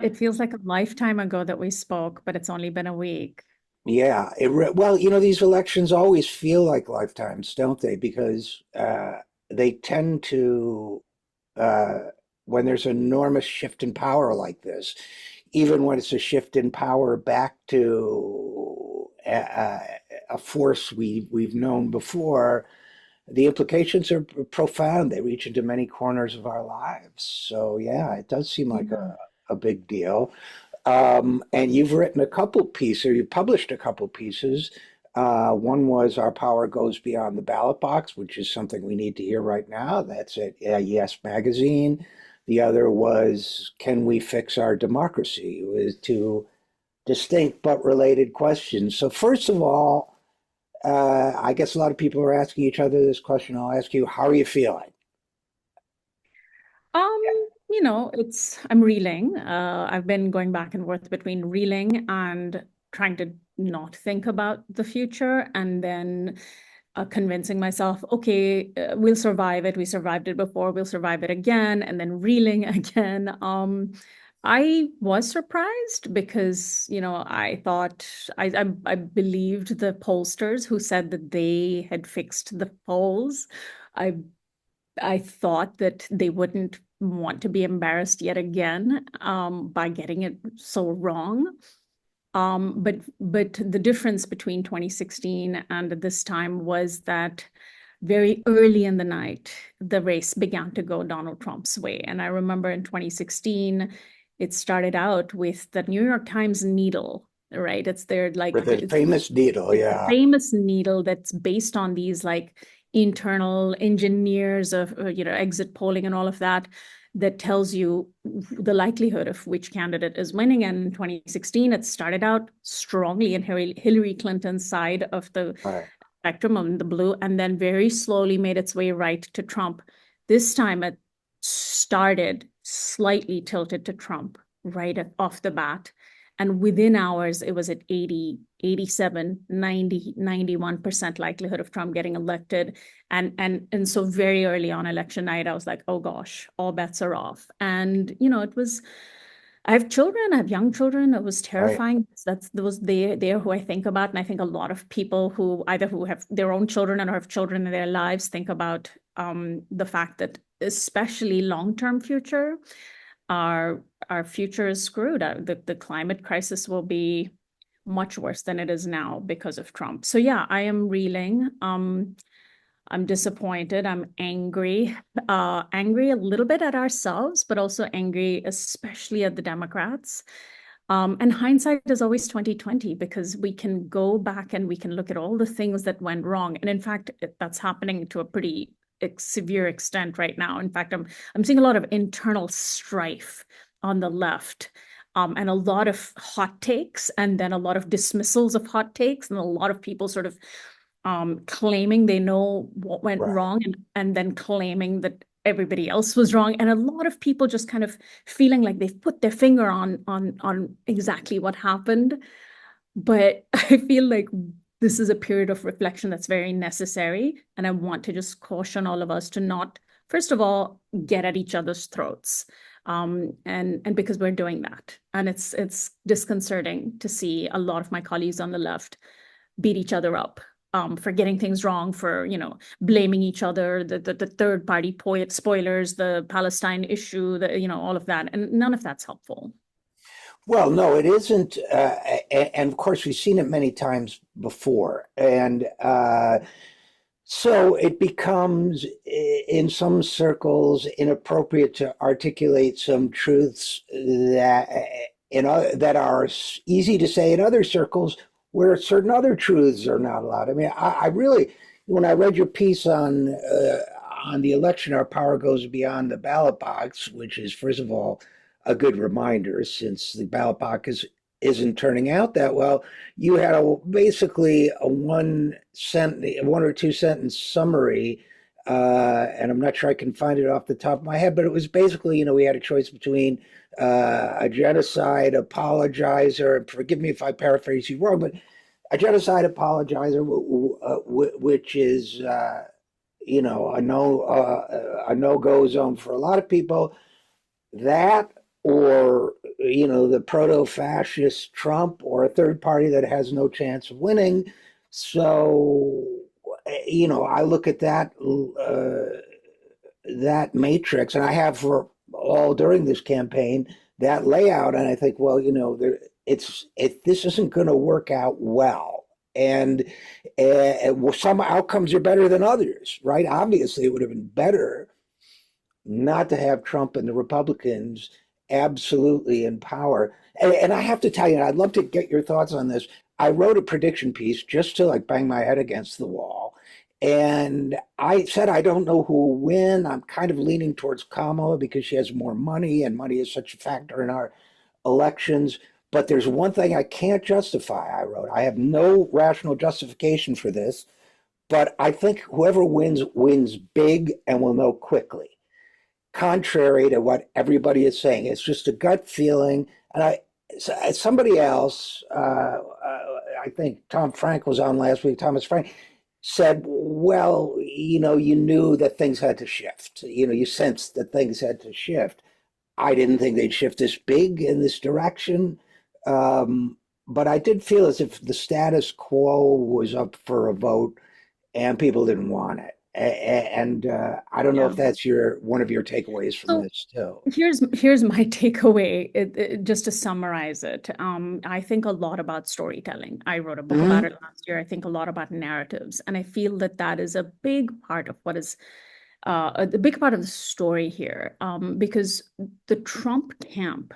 It feels like a lifetime ago that we spoke, but it's only been a week. Yeah, well, these elections always feel like lifetimes, don't they? Because they tend to, uh, when there's an enormous shift in power like this, even when it's a shift in power back to a force we've known before, the implications are profound. They reach into many corners of our lives. So yeah, it does seem like Yeah. a big deal. And you've written a couple pieces, or you published a couple pieces. One was Our Power Goes Beyond the Ballot Box, which is something we need to hear right now. That's at Yes Magazine. The other was Can We Fix Our Democracy? With two distinct but related questions. So first of all, I guess a lot of people are asking each other this question. I'll ask you, how are you feeling? Um, I'm reeling. I've been going back and forth between reeling and trying to not think about the future, and then convincing myself, okay, we'll survive it. We survived it before. We'll survive it again, and then reeling again. I was surprised because, I thought I believed the pollsters who said that they had fixed the polls. I I thought that they wouldn't want to be embarrassed yet again by getting it so wrong. But the difference between 2016 and this time was that very early in the night, the race began to go Donald Trump's way. And I remember in 2016, it started out with the New York Times needle, right? It's their like With a it's famous needle, it's a yeah. famous needle that's based on these like internal engineers of exit polling and all of that that tells you the likelihood of which candidate is winning. And in 2016, it started out strongly in Hillary Clinton's side of the Right. spectrum on the blue, and then very slowly made its way right to Trump. This time it started slightly tilted to Trump right off the bat. And within hours, it was at 80, 87, 90, 91% likelihood of Trump getting elected. And so very early on election night, I was like, oh gosh, all bets are off. And it was I have children, I have young children. It was Right. terrifying. That's those they are who I think about. And I think a lot of people who either who have their own children or have children in their lives think about the fact that especially long-term future, our future is screwed. The climate crisis will be much worse than it is now because of Trump. So yeah, I am reeling. I'm disappointed. I'm angry, angry a little bit at ourselves, but also angry, especially at the Democrats. And hindsight is always 2020 because we can go back and we can look at all the things that went wrong. And in fact, that's happening to a pretty severe extent right now. In fact, I'm seeing a lot of internal strife on the left. And a lot of hot takes, and then a lot of dismissals of hot takes, and a lot of people sort of claiming they know what went Right. wrong, and then claiming that everybody else was wrong, and a lot of people just kind of feeling like they've put their finger on exactly what happened. But I feel like this is a period of reflection that's very necessary, and I want to just caution all of us to not, first of all, get at each other's throats. And because we're doing that, and it's disconcerting to see a lot of my colleagues on the left beat each other up for getting things wrong, for blaming each other, the third party spoilers, the Palestine issue, all of that, and none of that's helpful. Well, no, it isn't. And of course, we've seen it many times before. And so it becomes, in some circles, inappropriate to articulate some truths that are easy to say in other circles where certain other truths are not allowed. I mean, I really, when I read your piece on the election, Our Power Goes Beyond the Ballot Box, which is, first of all, a good reminder since the ballot box isn't turning out that well. You had basically a one or two sentence summary, and I'm not sure I can find it off the top of my head, but it was basically, we had a choice between a genocide apologizer. Forgive me if I paraphrase you wrong, but a genocide apologizer, which is, a no go zone for a lot of people. That or the proto-fascist Trump, or a third party that has no chance of winning. So I look at that matrix, and I have for all during this campaign, that layout, and I think, well, this isn't going to work out well. And some outcomes are better than others, right? Obviously, it would have been better not to have Trump and the Republicans absolutely in power. And I have to tell you, I'd love to get your thoughts on this. I wrote a prediction piece just to like bang my head against the wall. And I said, I don't know who will win. I'm kind of leaning towards Kamala because she has more money, and money is such a factor in our elections. But there's one thing I can't justify, I wrote. I have no rational justification for this, but I think whoever wins, wins big and will know quickly, contrary to what everybody is saying. It's just a gut feeling. And somebody else, I think Tom Frank was on last week, Thomas Frank, said, well, you knew that things had to shift. You sensed that things had to shift. I didn't think they'd shift this big in this direction. But I did feel as if the status quo was up for a vote and people didn't want it. And I don't know Yeah. if that's one of your takeaways from So this too. here's my takeaway, just to summarize it. I think a lot about storytelling. I wrote a book about Hmm. it last year. I think a lot about narratives, and I feel that that is a big part of what is the big part of the story here, because the Trump camp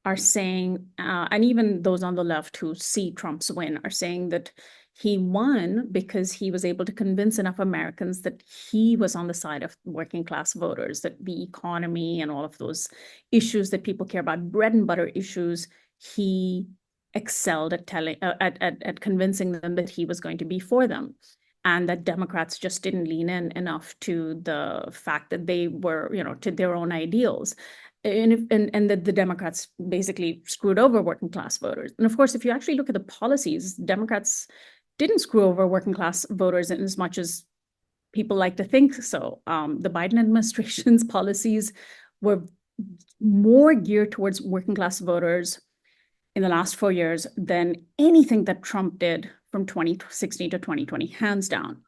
are saying, and even those on the left who see Trump's win are saying that he won because he was able to convince enough Americans that he was on the side of working class voters, that the economy and all of those issues that people care about, bread and butter issues, he excelled at telling at convincing them that he was going to be for them, and that Democrats just didn't lean in enough to the fact that they were, to their own ideals. And that the Democrats basically screwed over working class voters. And of course, if you actually look at the policies, Democrats didn't screw over working class voters in as much as people like to think so. The Biden administration's policies were more geared towards working class voters in the last 4 years than anything that Trump did from 2016 to 2020, hands down.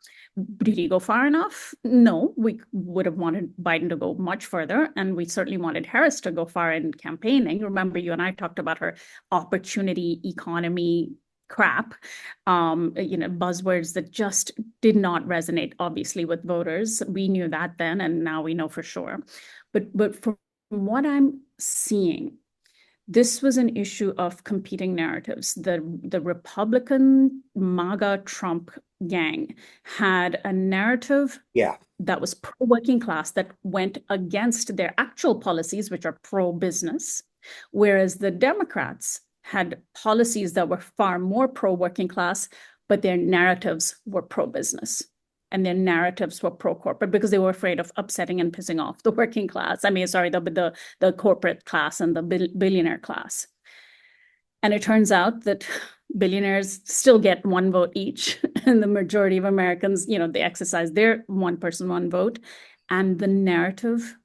Did he go far enough? No, we would have wanted Biden to go much further, and we certainly wanted Harris to go far in campaigning. Remember, you and I talked about her opportunity economy crap, buzzwords that just did not resonate, obviously, with voters. We knew that then, and now we know for sure. But from what I'm seeing, this was an issue of competing narratives. The Republican MAGA Trump gang had a narrative Yeah. that was pro-working class that went against their actual policies, which are pro-business, whereas the Democrats had policies that were far more pro-working class, but their narratives were pro-business and their narratives were pro-corporate because they were afraid of upsetting and pissing off the working class. I mean, sorry, the corporate class and the billionaire class. And it turns out that billionaires still get one vote each, and the majority of Americans, they exercise their one person, one vote, and the narrative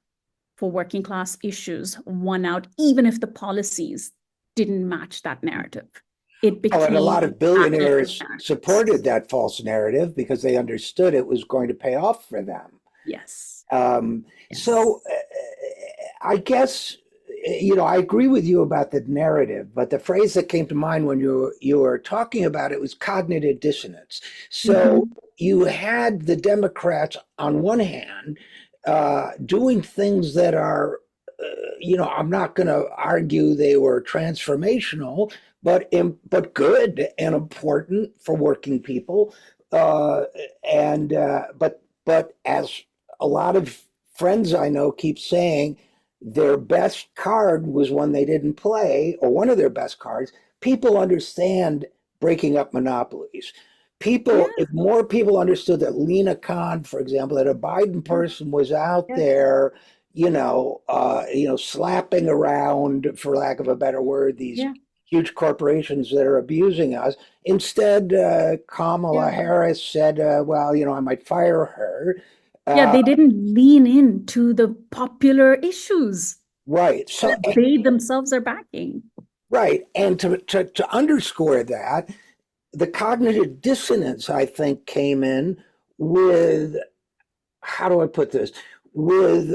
for working class issues won out, even if the policies didn't match that narrative. It Oh, and a lot became of battles of billionaires narratives. supported that false narrative because they understood it was going to pay off for them. Yes. So Yes. I guess I agree with you about the narrative, but the phrase that came to mind when you were talking about it was cognitive dissonance. So Mm-hmm. you had the Democrats on one hand doing things that are, I'm not going to argue they were transformational, but good and important for working people. Uh, and but as a lot of friends I know keep saying, their best card was one they didn't play, or one of their best cards. People understand breaking up monopolies. Yeah. If more people understood that Lena Khan, for example, that a Biden Yeah. person was out Yeah. there, slapping around, for lack of a better word, these Yeah. huge corporations that are abusing us. Instead, Kamala Yeah. Harris said, well, I might fire her. Yeah, Uh, they didn't lean into the popular issues. right. So, that they themselves are backing. right. And to underscore that, the cognitive dissonance, I think, came in with, how do I put this? With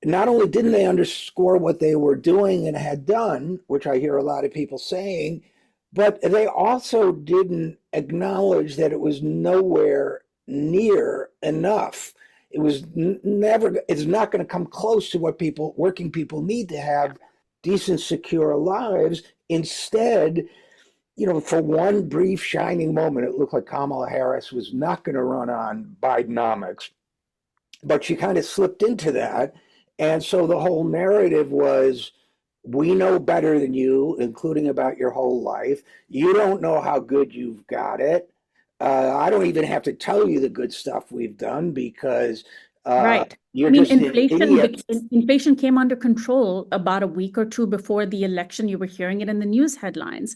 not only didn't they underscore what they were doing and had done, which I hear a lot of people saying, but they also didn't acknowledge that it was nowhere near enough. It was never, it's not going to come close to what people, working people need to have decent, secure lives. Instead, for one brief shining moment, it looked like Kamala Harris was not going to run on Bidenomics, but she kind of slipped into that. And so the whole narrative was, we know better than you, including about your whole life. You don't know how good you've got it. I don't even have to tell you the good stuff we've done because Right. I you're mean, just an idiot. inflation came under control about a week or two before the election. You were hearing it in the news headlines,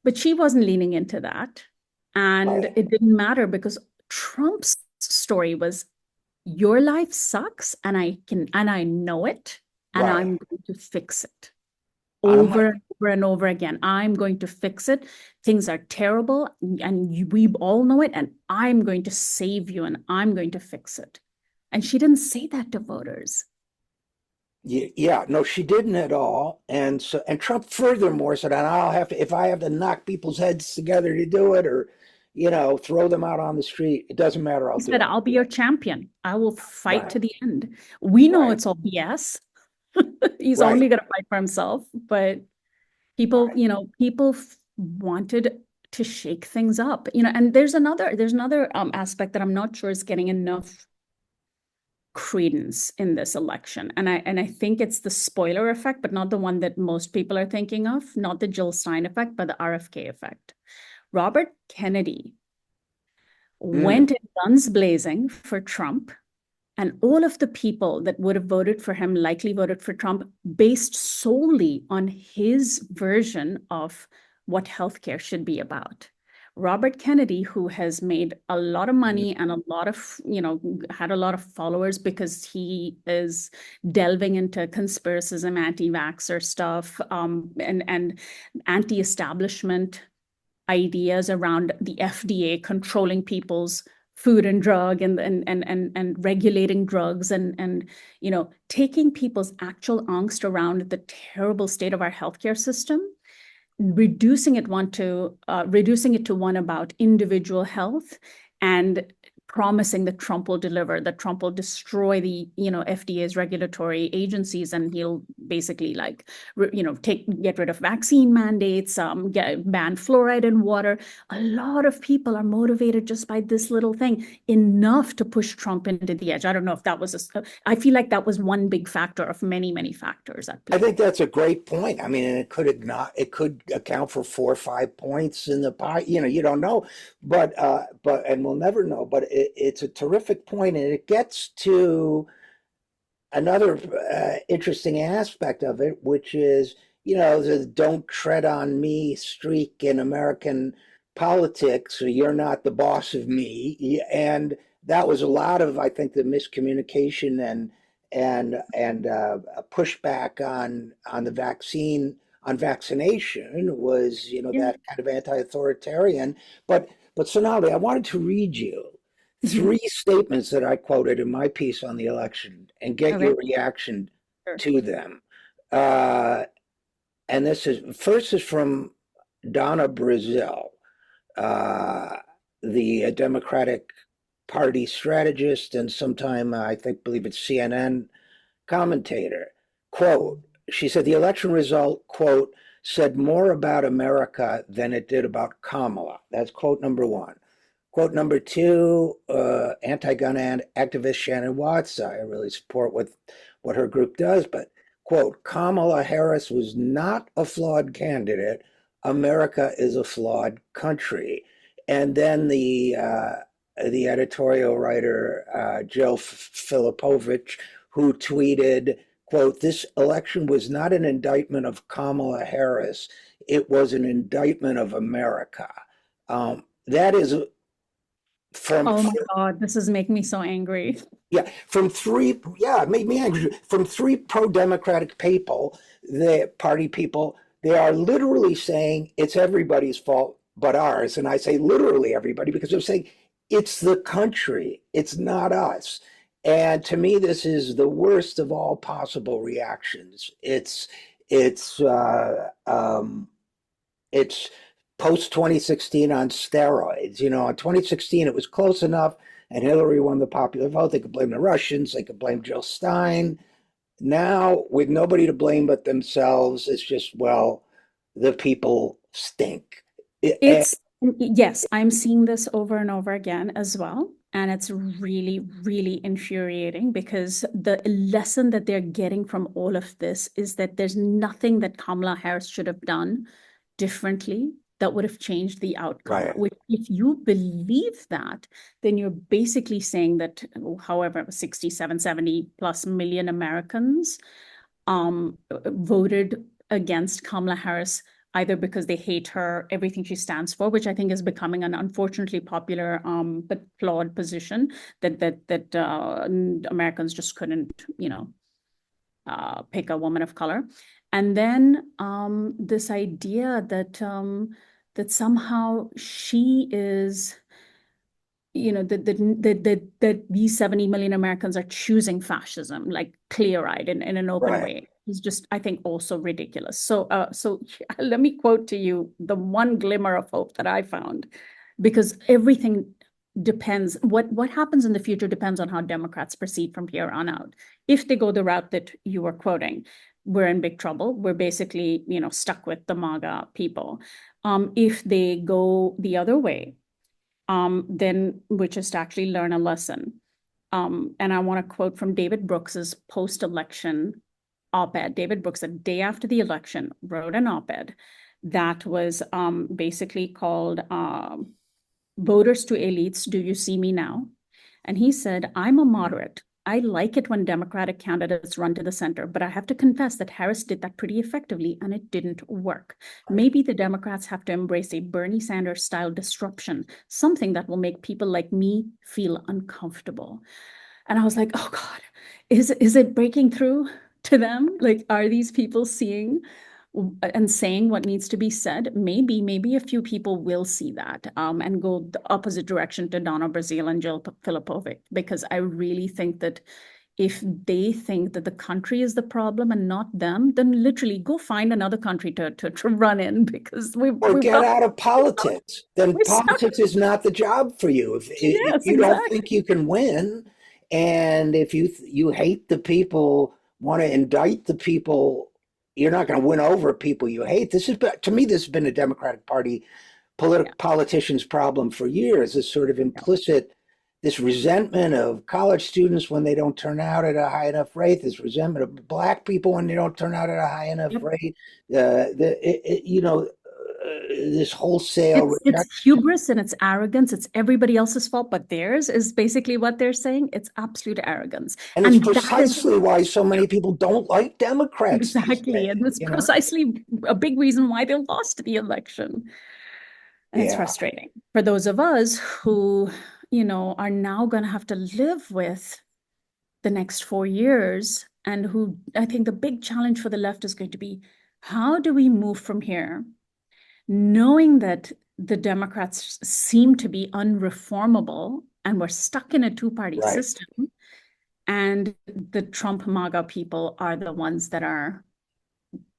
but she wasn't leaning into that. And Right, it didn't matter because Trump's story was, your life sucks and I know it, and right. I'm going to fix it I'm over and over and over again. I'm going to fix it. Things are terrible and we all know it, and I'm going to save you and I'm going to fix it. And she didn't say that to voters. Yeah, no, she didn't at all. And so, and Trump furthermore said, and I'll have to, if I have to knock people's heads together to do it, or, throw them out on the street, it doesn't matter, I'll He do said, it. I'll be your champion. I will fight Right, to the end. We know right, it's all BS. He's right, only going to fight for himself, but people, right. people wanted to shake things up, and there's another aspect that I'm not sure is getting enough credence in this election. And I think it's the spoiler effect, but not the one that most people are thinking of, not the Jill Stein effect, but the RFK effect. Robert Kennedy Mm, went in guns blazing for Trump, and all of the people that would have voted for him likely voted for Trump based solely on his version of what healthcare should be about. Robert Kennedy, who has made a lot of mm, money and a lot of, had a lot of followers because he is delving into conspiracism, anti-vaxxer stuff, and anti-establishment ideas around the FDA controlling people's food and drug and regulating drugs and taking people's actual angst around the terrible state of our healthcare system, reducing it to one about individual health and promising that Trump will deliver, that Trump will destroy the FDA's regulatory agencies, and he'll basically get rid of vaccine mandates, ban fluoride in water. A lot of people are motivated just by this little thing, enough to push Trump into the edge. I don't know if that was I feel like that was one big factor of many, many factors at I play. think that's a great point. I mean, and it could account for 4 or 5 points in the pie. You don't know, and we'll never know. But it's a terrific point, and it gets to another interesting aspect of it, which is, the don't tread on me streak in American politics, or you're not the boss of me. And that was a lot of, I think, the miscommunication and pushback on the vaccine, on vaccination was, Yeah. that kind of anti-authoritarian. But Sonali, I wanted to read you Mhm. three statements that I quoted in my piece on the election and get Okay. your reaction Sure. to them. Uh, and this is first is from Donna Brazil, uh, the Democratic Party strategist and sometime I think believe it's CNN commentator. Quote, she said the election result, quote, said more about America than it did about Kamala. That's quote number one. Quote number two, anti-gun activist Shannon Watts. I really support what her group does, but quote, Kamala Harris was not a flawed candidate. America is a flawed country. And then the editorial writer Joe Filipovich, who tweeted, quote, this election was not an indictment of Kamala Harris. It was an indictment of America. That is from Oh my God, this is making me so angry. yeah, from three, yeah, it made me angry. From three pro-democratic people, the party people, they are literally saying it's everybody's fault but ours. And I say literally everybody because they're saying it's the country, it's not us. And to me, this is the worst of all possible reactions. It's it's post 2016 on steroids. You know, in 2016, it was close enough and Hillary won the popular vote. They could blame the Russians, they could blame Jill Stein. Now, with nobody to blame but themselves, it's just, well, the people stink. And It's, yes, I'm seeing this over and over again as well. And it's really, really infuriating because the lesson that they're getting from all of this is that there's nothing that Kamala Harris should have done differently that would have changed the outcome. right, Which, if you believe that, then you're basically saying that however 67, 70 plus million Americans voted against Kamala Harris either because they hate her, everything she stands for, which I think is becoming an unfortunately popular but flawed position that Americans just couldn't, pick a woman of color. And then this idea that somehow she is, that these 70 million Americans are choosing fascism, like clear-eyed in an open right. way, is just, I think, also ridiculous. So let me quote to you the one glimmer of hope that I found, because everything depends, what happens in the future depends on how Democrats proceed from here on out. If they go the route that you were quoting, we're in big trouble. We're basically, stuck with the MAGA people. If they go the other way, then which is to actually learn a lesson. And I want to quote from David Brooks's post-election op-ed. David Brooks, the day after the election, wrote an op-ed that was basically called Voters to Elites, Do You See Me Now? And he said, I'm a moderate. I like it when Democratic candidates run to the center, but I have to confess that Harris did that pretty effectively and it didn't work. Maybe the Democrats have to embrace a Bernie Sanders style disruption, something that will make people like me feel uncomfortable. And I was like, oh God, is it breaking through to them? Like, are these people seeing and saying what needs to be said? Maybe a few people will see that and go the opposite direction to Donna Brazile and Jill Filipovic, because I really think that if they think that the country is the problem and not them, then literally go find another country to run in, because Or we've get got, out of politics. Then we're stuck. politics is not the job for you. If Yes, you don't exactly. think you can win, and if you hate the people, want to indict the people, you're not going to win over people you hate. This is, to me, this has been a Democratic Party Yeah, politicians' problem for years. This sort of yeah. implicit, this resentment of college students when they don't turn out at a high enough rate. This resentment of black people when they don't turn out at a high enough Yep. rate. This wholesale It's rejection. hubris and it's arrogance. It's everybody else's fault, but theirs is basically what they're saying. It's absolute arrogance. And it's And that is precisely why so many people don't like Democrats these exactly, and it's days. precisely a big reason why they lost the election. And it's Yeah. frustrating for those of us who, are now going to have to live with the next 4 years, and who I think the big challenge for the left is going to be, how do we move from here, knowing that the Democrats seem to be unreformable and we're stuck in a two-party Right. system, and the Trump MAGA people are the ones that are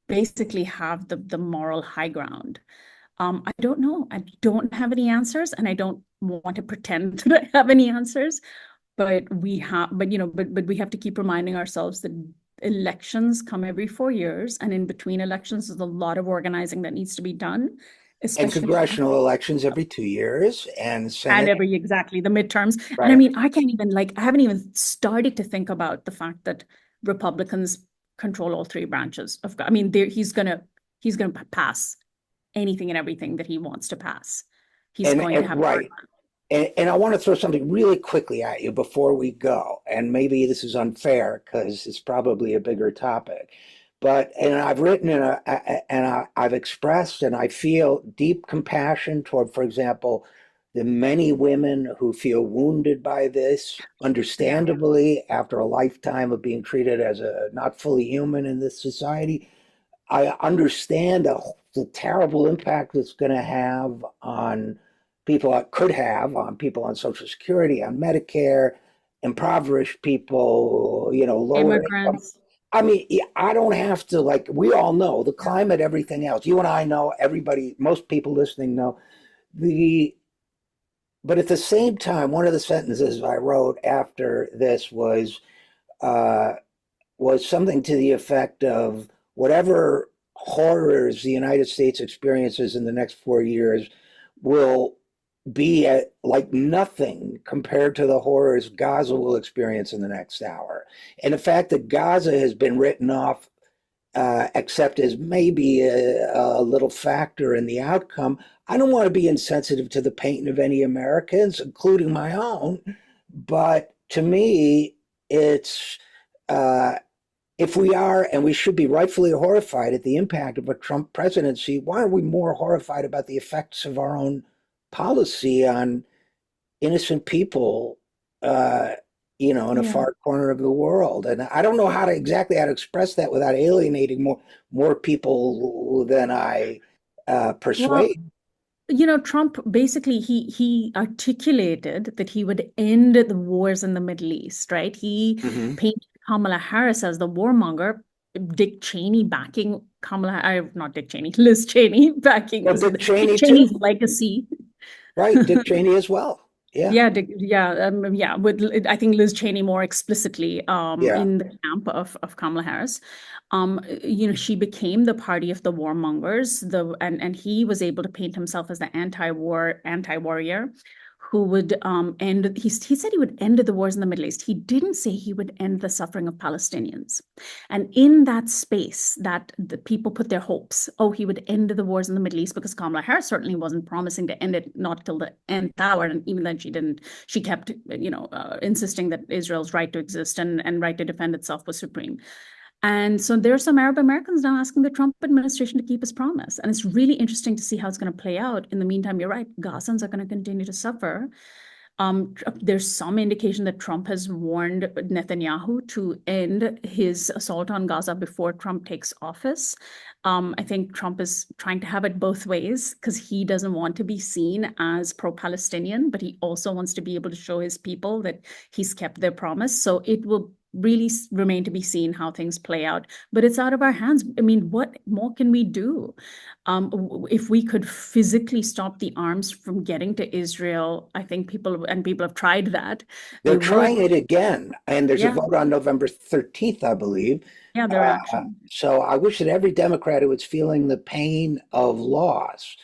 basically have the moral high ground. I don't know. I don't have any answers, and I don't want to pretend that I have any answers. But we have to keep reminding ourselves that elections come every 4 years, and in between elections, there's a lot of organizing that needs to be done, And especially congressional elections every 2 years, and and Senate. every exactly the midterms. And I Right. mean, I can't even I haven't even started to think about the fact that Republicans control all three branches of. I mean, he's gonna pass anything and everything that he wants to pass. He's And, going to and have a hard right. And I want to throw something really quickly at you before we go. And maybe this is unfair because it's probably a bigger topic. But, and I've written and I've expressed and I feel deep compassion toward, for example, the many women who feel wounded by this, Yeah. understandably, after a lifetime of being treated as a not fully human in this society. I understand the terrible impact it's going to have on people, could have on people on Social Security, on Medicare, impoverished people, lower income. Immigrants. I mean, yeah, I don't have to, like, we all know the climate, everything else. You and I know, everybody, most people listening know the, but at the same time, one of the sentences I wrote after this uh, was something to the effect of whatever horrors the United States experiences in the next 4 years will be like nothing compared to the horrors Gaza will experience in the next hour. And the fact that Gaza has been written off, except as maybe a little factor in the outcome, I don't want to be insensitive to the pain of any Americans, including my own. But to me, it's uh, if we are, and we should be rightfully horrified at the impact of a Trump presidency, why are we more horrified about the effects of our own policy on innocent people, uh, in a Yeah. far corner of the world? And I don't know exactly how to express that without alienating more people than I Well, persuade. Trump basically he articulated that he would end the wars in the Middle East, right? He Hmm. painted Kamala Harris as the warmonger, Dick Cheney backing not Dick Cheney, Liz Cheney backing Well, Dick Dick Cheney too, Cheney's legacy. right? Dick Cheney as well. Yeah, Yeah, with I think Liz Cheney more explicitly yeah, in the camp of Kamala Harris. She became the party of the warmongers, and he was able to paint himself as the anti-warrior who would end he said he would end the wars in the Middle East. He didn't say he would end the suffering of Palestinians. And in that space that the people put their hopes, oh, he would end the wars in the Middle East, because Kamala Harris certainly wasn't promising to end it, not till the nth hour. And even then she didn't. She kept, insisting that Israel's right to exist and right to defend itself was supreme. And so there are some Arab Americans now asking the Trump administration to keep his promise. And it's really interesting to see how it's going to play out. In the meantime, you're right, Gazans are going to continue to suffer. There's some indication that Trump has warned Netanyahu to end his assault on Gaza before Trump takes office. I think Trump is trying to have it both ways because he doesn't want to be seen as pro-Palestinian, but he also wants to be able to show his people that he's kept their promise. So it will really remain to be seen how things play out. But it's out of our hands. I mean, what more can we do? If we could physically stop the arms from getting to Israel, I think people have tried that. they're They would. trying it again, and there's a Yeah, vote on November 13th, I believe. yeah, their action. So I wish that every Democrat who is feeling the pain of loss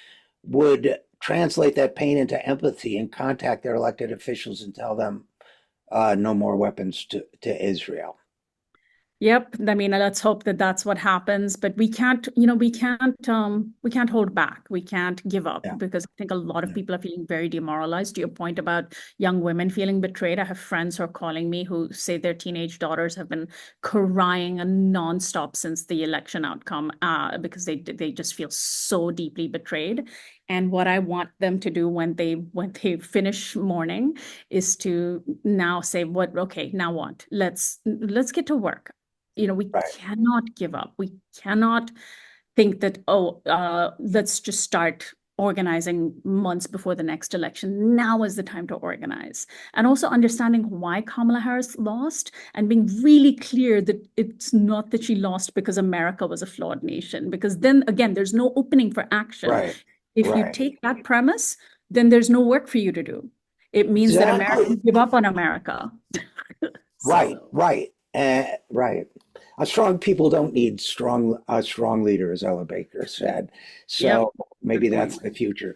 would translate that pain into empathy and contact their elected officials and tell them no more weapons to Israel. Yep. I mean, let's hope that that's what happens, but we can't hold back. We can't give up Yeah, because I think a lot of yeah. people are feeling very demoralized. To your point about young women feeling betrayed, I have friends who are calling me who say their teenage daughters have been crying nonstop since the election outcome, because they just feel so deeply betrayed. And what I want them to do when they finish mourning is to now say, what, okay, now what? Let's get to work. We Right, cannot give up. We cannot think that, oh, let's just start organizing months before the next election. Now is the time to organize. And also understanding why Kamala Harris lost and being really clear that it's not that she lost because America was a flawed nation, because then again, there's no opening for action. right, If you right. take that premise, then there's no work for you to do. It means that Exactly. Americans give up on America. Right, So, right, right. Strong people don't need strong leader, as Ella Baker said. yep, So good maybe that's point. the future.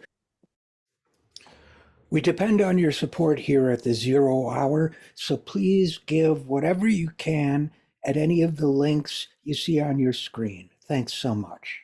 We depend on your support here at the Zero Hour, so please give whatever you can at any of the links you see on your screen. Thanks so much.